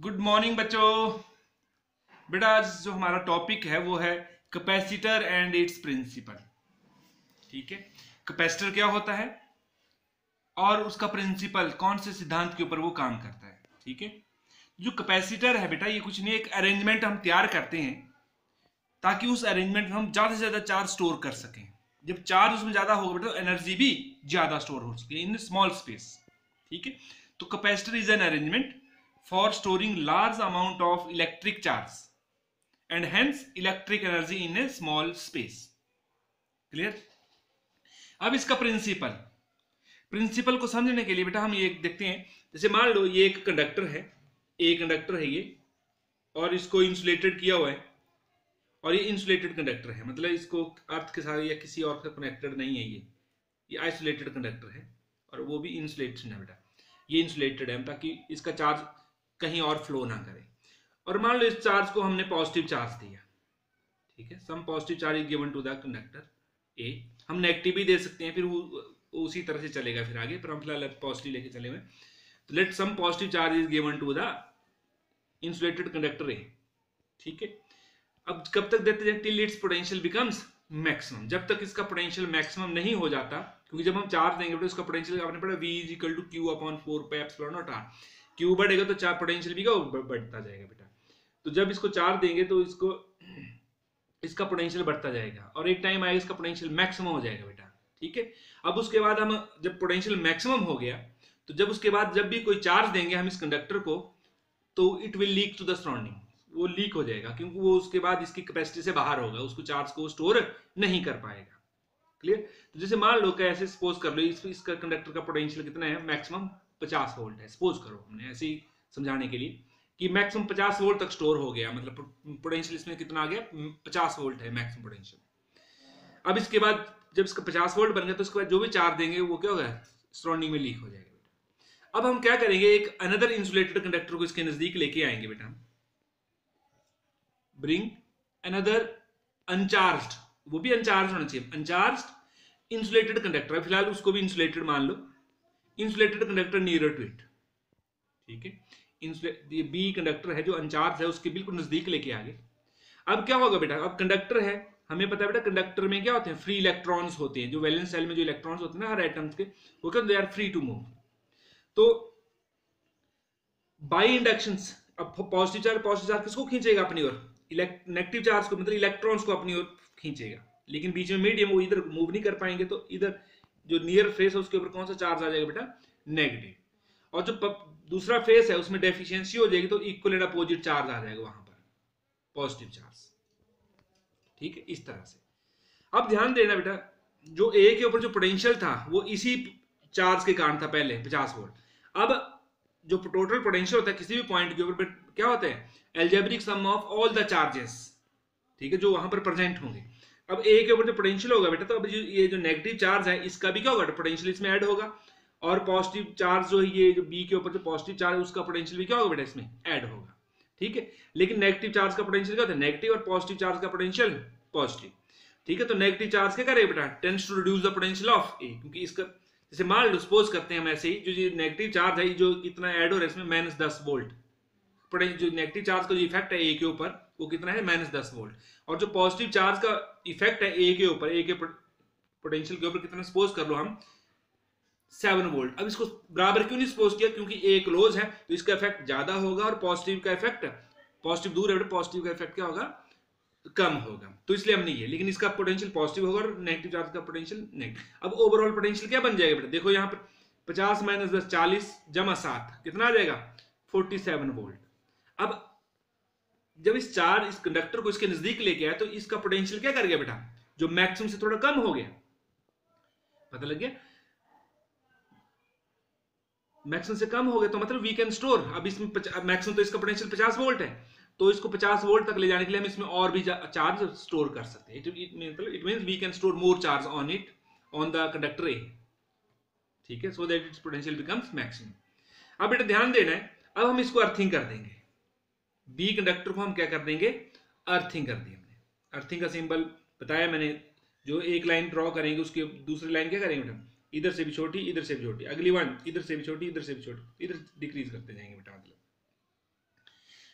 Good morning बच्चों। बेटा आज जो हमारा टॉपिक है वो है कैपेसिटर एंड इट्स प्रिंसिपल। ठीक है, कैपेसिटर क्या होता है और उसका प्रिंसिपल कौन से सिद्धांत के ऊपर वो काम करता है। ठीक है, जो कैपेसिटर है बेटा ये कुछ नहीं, एक अरेंजमेंट हम तैयार करते हैं ताकि उस अरेंजमेंट में हम ज्यादा से ज्यादा चार्ज स्टोर कर सकें। जब चार्ज उसमें ज्यादा होगा बेटा तो एनर्जी भी ज्यादा स्टोर हो सके इन स्मॉल स्पेस। ठीक है, तो capacitor is an arrangement for storing large amount of electric charge and hence electric energy in a small space. Clear. अब इसका प्रिंसिपल को समझने के लिए बेटा हम ये देखते हैं, जैसे मान लो ये एक कंडक्टर है ये और इसको इंसुलेटेड किया हुआ है और ये इंसुलेटेड कंडक्टर है, मतलब इसको अर्थ के साथ या किसी और से कनेक्टेड नहीं है। ये आइसोलेटेड कंडक्टर है और वो भी इंसुलेटेड है बेटा, ये इंसुलेटेड है ताकि इसका चार्ज कहीं और फ्लो ना करे। और मान लो इस चार्ज को हमने पॉजिटिव चार्ज दिया, ठीक है, some positive charge is given to the conductor A. हम नेगेटिव भी दे सकते हैं, फिर वो उसी तरह से चलेगा फिर आगे, पर हम फिलहाल पॉजिटिव लेके चले हुए। तो let some positive charge is given to the insulated conductor A. ठीक है, अब कब तक देते हैं? Till its potential becomes maximum, जब तक इसका पोटेंशियल मैक्सिमम नहीं हो जाता, क्योंकि जब हम चार्ज देंगे तो इसका पोटेंशियल आपने पढ़ा V is equal to Q upon 4 pi epsilon naught R. Q बढ़ेगा तो चार पोटेंशियल भी बढ़ता जाएगा बेटा। तो जब इसको चार्ज देंगे तो इसका पोटेंशियल बढ़ता जाएगा और एक टाइम आएगा इसका पोटेंशियल मैक्सिमम हो जाएगा बेटा। ठीक है, अब उसके बाद हम जब पोटेंशियल मैक्सिमम हो गया तो जब उसके बाद जब भी कोई चार्ज देंगे हम इस कंडक्टर को तो it will leak to the surrounding, वो लीक हो जाएगा क्योंकि वो उसके बाद इसकी कैपेसिटी से बाहर होगा, उसको चार्ज को स्टोर नहीं कर पाएगा। क्लियर। तो जैसे मान लो कैसे सपोज कर लो इसका कंडक्टर का पोटेंशियल कितना है, मैक्सिमम 50 वोल्ट है। सपोज करो, हमने ऐसे ही समझाने के लिए कि मैक्सिमम 50 वोल्ट तक स्टोर हो गया, मतलब पोटेंशियल इसमें कितना आ गया, 50 वोल्ट है मैक्सिमम पोटेंशियल। अब इसके बाद जब इसका 50 वोल्ट बन गया तो उसके बाद जो भी चार्ज देंगे वो क्या होगा, सराउंडिंग में लीक हो जाएगा बेटा। अब हम क्या करेंगे, एक अनदर इंसुलेटेड कंडक्टर को इसके नजदीक लेके आएंगे बेटा, ब्रिंग अनदर अनचार्ज्ड, वो भी अनचार्ज होना चाहिए, अनचार्ज्ड इंसुलेटेड कंडक्टर है, फिलहाल उसको भी इंसुलेटेड मान लो, insulated conductor near to it. ठीक है, ये बी कंडक्टर है जो अनचार्ज है उसके बिल्कुल नजदीक लेके आगे। अब क्या होगा बेटा, अब कंडक्टर है, हमें पता है बेटा कंडक्टर में क्या होते हैं, फ्री इलेक्ट्रॉन्स होते हैं, जो वैलेंस सेल में जो इलेक्ट्रॉन्स होते हैं ना हर एटम्स के, वो क्या, they are free to move. तो बाई इंडक्शन अब पॉजिटिव चार्ज किसको खींचेगा अपनी ओर, नेगेटिव चार्ज को, मतलब इलेक्ट्रॉन्स को अपनी ओर खींचेगा, लेकिन बीच में मीडियम वो इधर मूव नहीं कर पाएंगे, तो इधर जो नियर फेस है उसके ऊपर कौन सा चार्ज आ जाएगा बेटा, नेगेटिव। और जो दूसरा फेस है उसमें डेफिशिएंसी हो जाएगी तो इक्वल एंड अपोजिट चार्ज आ जाएगा वहां पर, पॉजिटिव चार्ज। ठीक है, इस तरह से। अब ध्यान देना बेटा, जो ए के ऊपर जो पोटेंशियल था वो इसी चार्ज के कारण था पहले 50 वोल्ट। अब जो टोटल पोटेंशियल होता है किसी भी पॉइंट के ऊपर क्या होता है, algebraic sum of all the charges, ठीक है, जो वहां पर प्रेजेंट होंगे। अब ए के ऊपर जो पोटेंशियल होगा बेटा, तो अब ये जो नेगेटिव चार्ज है इसका भी क्या होगा, पोटेंशियल इसमें ऐड होगा, और पॉजिटिव चार्ज जो है ये जो बी के ऊपर जो पॉजिटिव चार्ज है उसका पोटेंशियल भी क्या होगा बेटा इसमें ऐड होगा। ठीक है, लेकिन नेगेटिव चार्ज का पोटेंशियल क्या होता है, नेगेटिव, और पॉजिटिव चार्ज का पोटेंशियल पॉजिटिव। ठीक है, तो नेगेटिव चार्ज क्या करेगा बेटा, tends to reduce the potential of A, क्योंकि इसका जैसे मान लो सपोज करते हैं हम ऐसे ही, जो नेगेटिव चार्ज है जो कितना ऐड हो रहा है इसमें, -10 वोल्ट। जो नेगेटिव चार्ज का जो इफेक्ट है ए के ऊपर वो कितना है, -10 वोल्ट, और जो पॉजिटिव चार्ज का इफेक्ट है ए के ऊपर, ए के पोटेंशियल के ऊपर कितना, सपोज कर लो हम 7 वोल्ट। अब इसको बराबर क्यों नहीं सपोज किया, क्योंकि ए क्लोज है तो इसका इफेक्ट ज्यादा होगा और पॉजिटिव का इफेक्ट, पॉजिटिव दूर है, पॉजिटिव का इफेक्ट क्या होगा, कम होगा, तो इसलिए हमने ये, लेकिन इसका पोटेंशियल पॉजिटिव होगा और नेगेटिव चार्ज का पोटेंशियल नेगेटिव। अब ओवरऑल पोटेंशियल क्या बन जाएगा बेटा, देखो यहाँ पर 50 - 10 40 + 7 कितना आ जाएगा, 47 वोल्ट। अब जब इस कंडक्टर को इसके नजदीक लेके आया तो इसका पोटेंशियल क्या कर गया बेटा, जो मैक्सिमम से थोड़ा कम हो गया, पता लग गया, मैक्सिमम से कम हो गया तो मतलब वी कैन स्टोर। अब इसमें मैक्सिमम तो इसका पोटेंशियल 50 वोल्ट है, तो इसको 50 वोल्ट तक ले जाने के लिए हम इसमें और भी चार्ज स्टोर कर सकते हैं। It means we can store more charge on it, on the conductor A. ठीक है, so that its potential becomes maximum. अब बेटा ध्यान देना है, अब हम इसको अर्थिंग कर देंगे, बी कंडक्टर को हम क्या कर देंगे, अर्थिंग कर दी हमने। अर्थिंग का सिंबल बताया मैंने, जो एक लाइन ड्रॉ करेंगे उसके दूसरी लाइन क्या करेंगे बेटा, इधर से भी छोटी इधर से भी छोटी, अगली वन इधर से भी छोटी इधर से भी छोटी, इधर डिक्रीज करते जाएंगे बेटा। मतलब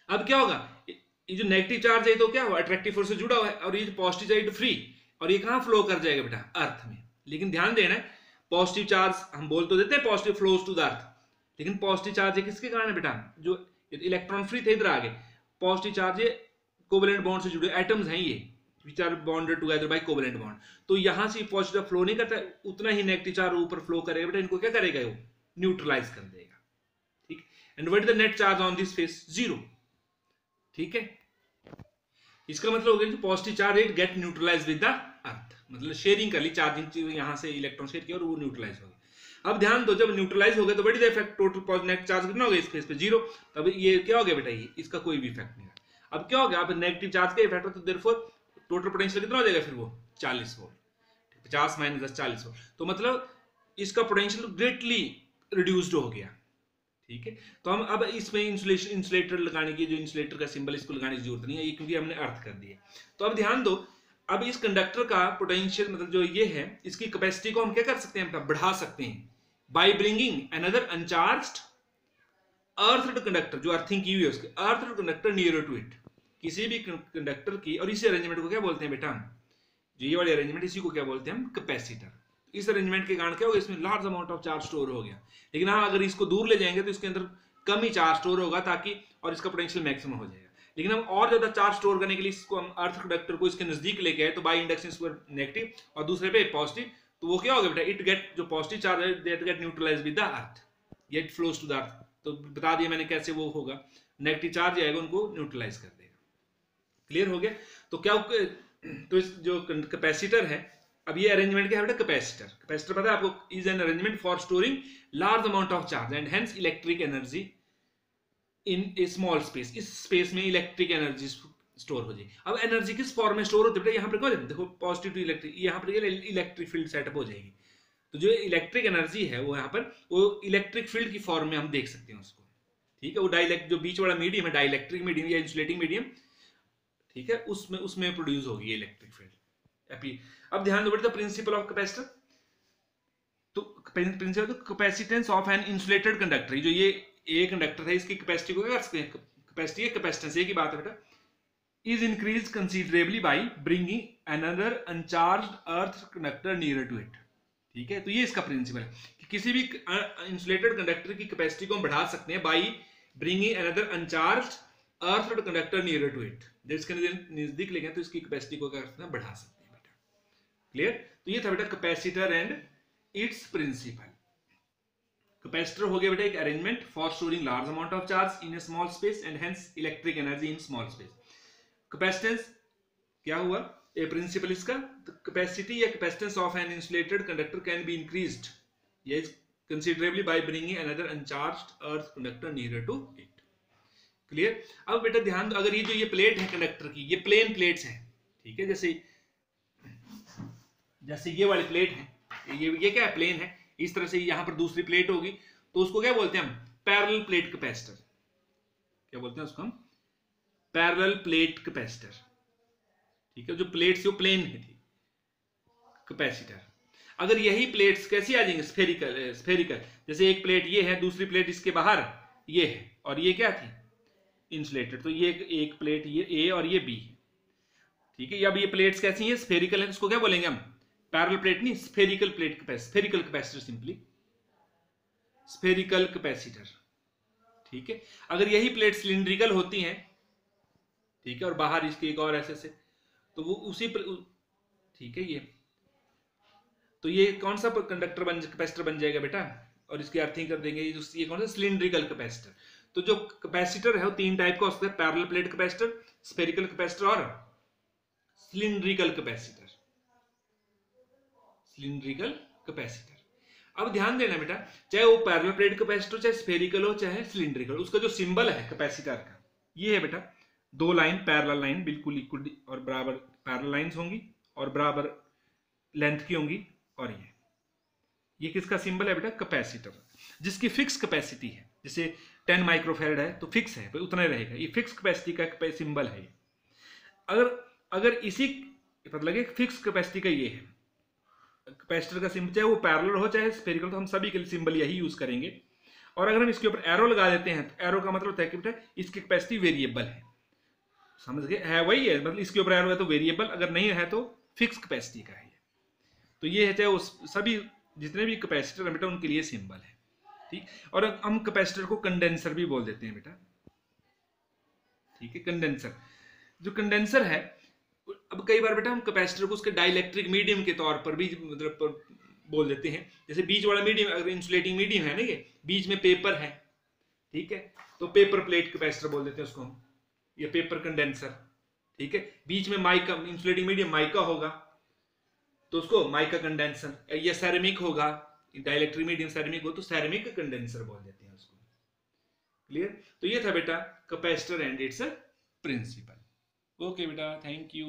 अब क्या होगा, ये जो नेगेटिव चार्ज है तो क्या हुआ, अट्रैक्टिव फोर्स से जुड़ा हुआ है, और ये जो पॉजिटिव चार्ज फ्री, और ये कहां फ्लो कर जाएगा बेटा, अर्थ में। लेकिन ध्यान देना है, पॉजिटिव चार्ज हम बोल तो देते हैं positive flows to the earth, लेकिन पॉजिटिव चार्ज किसके कारण है बेटा, जो इलेक्ट्रॉन फ्री थे इधर आगे, पॉजिटिव चार्ज ये कोवेलेंट बॉन्ड से जुड़े एटम्स हैं ये, which are bonded together by covalent bond, तो यहां से पॉजिटिव फ्लो नहीं करता, उतना ही नेगेटिव चार्ज ऊपर फ्लो करेगा बेटा, इनको क्या करेगा, वो न्यूट्रलाइज कर देगा, ठीक। And what is the net charge on this face, 0, ठीक है। इसका मतलब हो गया कि positive charge it get neutralise with the earth, मतलब शेयरिंग कर ली चार्जिंग, यहां से इलेक्ट्रॉन शेयर किया और वो न्यूट्रलाइज हो गया। अब ध्यान दो, जब न्यूट्रलाइज हो गया तो what is the effect, total net charge कितना हो गया इस फेस पे, 0, तब ये क्या हो गया बेटा, ये इसका कोई भी इफेक्ट नहीं है। अब क्या हो गया, अब नेगेटिव चार्ज का इफेक्ट हो तो देयरफॉर टोटल पोटेंशियल कितना हो जाएगा फिर वो, 40 वोल्ट, 50 माइनस 10 40 वोल्ट, तो मतलब इसका पोटेंशियल ग्रेटली रिड्यूस्ड हो गया, ठीक है। तो हम अब इसमें इंसुलेटर लगाने की, जो इंसुलेटर का सिंबल इसको लगाने की जरूरत नहीं है, ये क्योंकि हमने अर्थ कर दिया। तो अब ध्यान दो, अब इस कंडक्टर का पोटेंशियल मतलब जो ये है, इसकी कैपेसिटी को हम क्या कर सकते हैं, बढ़ा सकते हैं by bringing another uncharged earthed conductor, जो अर्थिंग की हुई है उसके earthed conductor near to it, किसी भी कंडक्टर की, और इसी अरेंजमेंट को क्या बोलते हैं बेटा, जो ये वाले अरेंजमेंट, इसी को क्या बोलते हैं हम, कैपेसिटर। इस अरेंजमेंट के कारण क्या होगा, इसमें large amount of charge store हो गया, लेकिन हाँ अगर इसको दूर ले जाएंगे तो इसके अंदर कम ही चार्ज स्टोर होगा, ताकि और इसका पोटेंशियल मैक्सिमम हो जाएगा। लेकिन हम और ज्यादा चार्ज स्टोर करने के लिए इसको हम अर्थ कंडक्टर को इसके नजदीक लेके आए, तो बाई इंडक्शन इस पर नेगेटिव और दूसरे पे पॉजिटिव, तो वो क्या होगा बेटा, इट गेट, जो पॉजिटिव चार्ज है that get neutralise with the earth, get flows to the earth. तो बता दिया मैंने कैसे वो होगा, नेगेटिव चार्ज आएगा उनको न्यूट्रलाइज कर देगा। क्लियर हो गया। तो क्या, तो इस जो कैपेसिटर है, अब ये अरेंजमेंट क्या है बेटा, कैपेसिटर, कैपेसिटर पता है आपको, is an arrangement for storing large amount of charge and hence electric energy in a small space, इस स्पेस में इलेक्ट्रिक एनर्जी स्टोर हो जाएगी। अब एनर्जी किस फॉर्म में स्टोर होती है बेटा, यहाँ पर क्या देखो, पॉजिटिव टू इलेक्ट्रिक, यहाँ पर इलेक्ट्रिक फील्ड सेटअप हो जाएगी, तो जो इलेक्ट्रिक एनर्जी है वो यहाँ पर, वो इलेक्ट्रिक फील्ड की फॉर्म में हम देख सकते हैं उसको, ठीक है। वो डाइलेक्ट, जो बीच वाला मीडियम है, डाइलेक्ट्रिक मीडियम या इंसुलेटिंग मीडियम, ठीक है, उसमें प्रोड्यूस होगी इलेक्ट्रिक फील्ड। अब ध्यान दो बेटा, प्रिंसिपल ऑफ कैपेसिटर, तो principle capacitance of an insulated conductor, जो ये ए कंडक्टर है इसकी कैपेसिटी को क्या कर सकते हैं, कैपेसिटी है कैपेसिटेंस, एक ही बात है बेटा, is increase considerably by bringing another uncharged earth conductor near to it, ठीक है। तो ये इसका प्रिंसिपल है कि किसी भी इंसुलेटेड कंडक्टर की कैपेसिटी को हम बढ़ा सकते हैं by bringing another uncharged earth conductor near to it, जब इसके नजदीक लेंगे तो इसकी कैपेसिटी को क्या करते हैं, बढ़ा सकते हैं बेटा। क्लियर। तो ये था बेटा capacitor and its principle. Capacitor हो गया बेटा एक arrangement for storing large amount of charge in a small space and hence electric energy in small space. Capacitance क्या हुआ, ए प्रिंसिपल इसका, कैपेसिटी या capacitance of an insulated conductor can be increased yes considerably by bringing another uncharged earth conductor near to it. Clear. अब बेटा ध्यान दो, अगर ये प्लेट है कंडक्टर की, ये प्लेन प्लेट्स हैं, ठीक है, जैसे ये वाली प्लेट है, ये क्या है, प्लेन है, इस तरह से यहाँ पर दूसरी प्लेट होगी, तो उसको क्या बोलते हैं हम, पैरेलल प्लेट कैपेसिटर, क्या बोलते हैं उसको हम, पैरेलल प्लेट कैपेसिटर, ठीक है। जो प्लेट्स जो प्लेन है थी, कैपेसिटर। अगर यही प्लेट्स कैसी आ जाएंगे, स्फेरिकल, जैसे एक प्लेट ये है, दूसरी प्लेट इसके बाहर ये है, और ये क्या थी, इंसुलेटेड, तो ये एक प्लेट ये ए और ये बी, ठीक है। अब ये प्लेट्स कैसी हैं, स्फेरिकल है, उसको क्या बोलेंगे हम, पैरेलल प्लेट नहीं, spherical plate capacitor, spherical capacitor, simply spherical capacitor, ठीक है। अगर यही प्लेट सिलिंड्रिकल होती हैं, ठीक है, और बाहर इसके एक और ऐसे, तो वो उसी ठीक है, तो ये कौन सा कंडक्टर कैपेसिटर बन जाएगा बेटा, और इसकी अर्थिंग कर देंगे, ये कौन सा, सिलिंड्रिकल कैपेसिटर। तो जो कैपेसिटर है वो तीन टाइप का होता है, parallel plate capacitor, spherical capacitor और सिलिंड्रिकल कैपेसिटर, सिलिंड्रिकल कैपेसिटर। अब ध्यान देना बेटा, चाहे वो पैरेलल प्लेट कैपेसिटर, चाहे स्फेरिकल हो, चाहे सिलिंड्रिकल, उसका जो सिंबल है कैपेसिटर का, ये है बेटा, दो लाइन पैरेलल लाइन, बिल्कुल इक्वल और बराबर पैरेलल लाइंस होंगी और बराबर लेंथ की होंगी, और ये किसका सिंबल है बेटा, कैपेसिटर, जिसकी फिक्स कैपेसिटी है, जैसे 10 माइक्रोफैरड है तो फिक्स है, उतना ही रहेगा, ये फिक्स कैपेसिटी का सिंबल है। अगर इसी पता लगे फिक्स कैपेसिटी का ये है कैपेसिटर का सिंबल, चाहे वो पैरेलल हो चाहे स्फेरिकल, तो हम सभी के लिए सिंबल यही यूज करेंगे। और अगर हम इसके ऊपर एरो लगा देते हैं तो एरो का मतलब होता है कि बेटा इसकी कैपेसिटी वेरिएबल है, समझ गए, है वही है, मतलब इसके ऊपर एरो है तो वेरिएबल, अगर नहीं है तो फिक्स कैपेसिटी का है। तो ये है चाहे उस सभी जितने भी कैपेसिटर है बेटा उनके लिए सिंबल है, ठीक। और हम कैपेसिटर को कंडेंसर भी बोल देते हैं बेटा, ठीक है, कंडेंसर। जो कंडेंसर है, अब कई बार बेटा हम कैपेसिटर को उसके डाइलेक्ट्रिक मीडियम के तौर पर भी मतलब बोल देते हैं। जैसे बीच वाला मीडियम, अगर इंसुलेटिंग मीडियम है ना, ये बीच में पेपर है, ठीक है, तो पेपर प्लेट कैपेसिटर बोल देते हैं उसको हम, ये पेपर कंडेंसर, ठीक है। बीच में माइका, इंसुलेटिंग मीडियम माइका होगा तो उसको माइका कंडेंसर, या सेरेमिक होगा, डाइलेक्ट्रिक मीडियम सेरेमिक हो तो सेरेमिक कंडेंसर बोल देते हैं उसको। क्लियर? तो ये था बेटा capacitor and its principle. Okay बेटा, थैंक यू।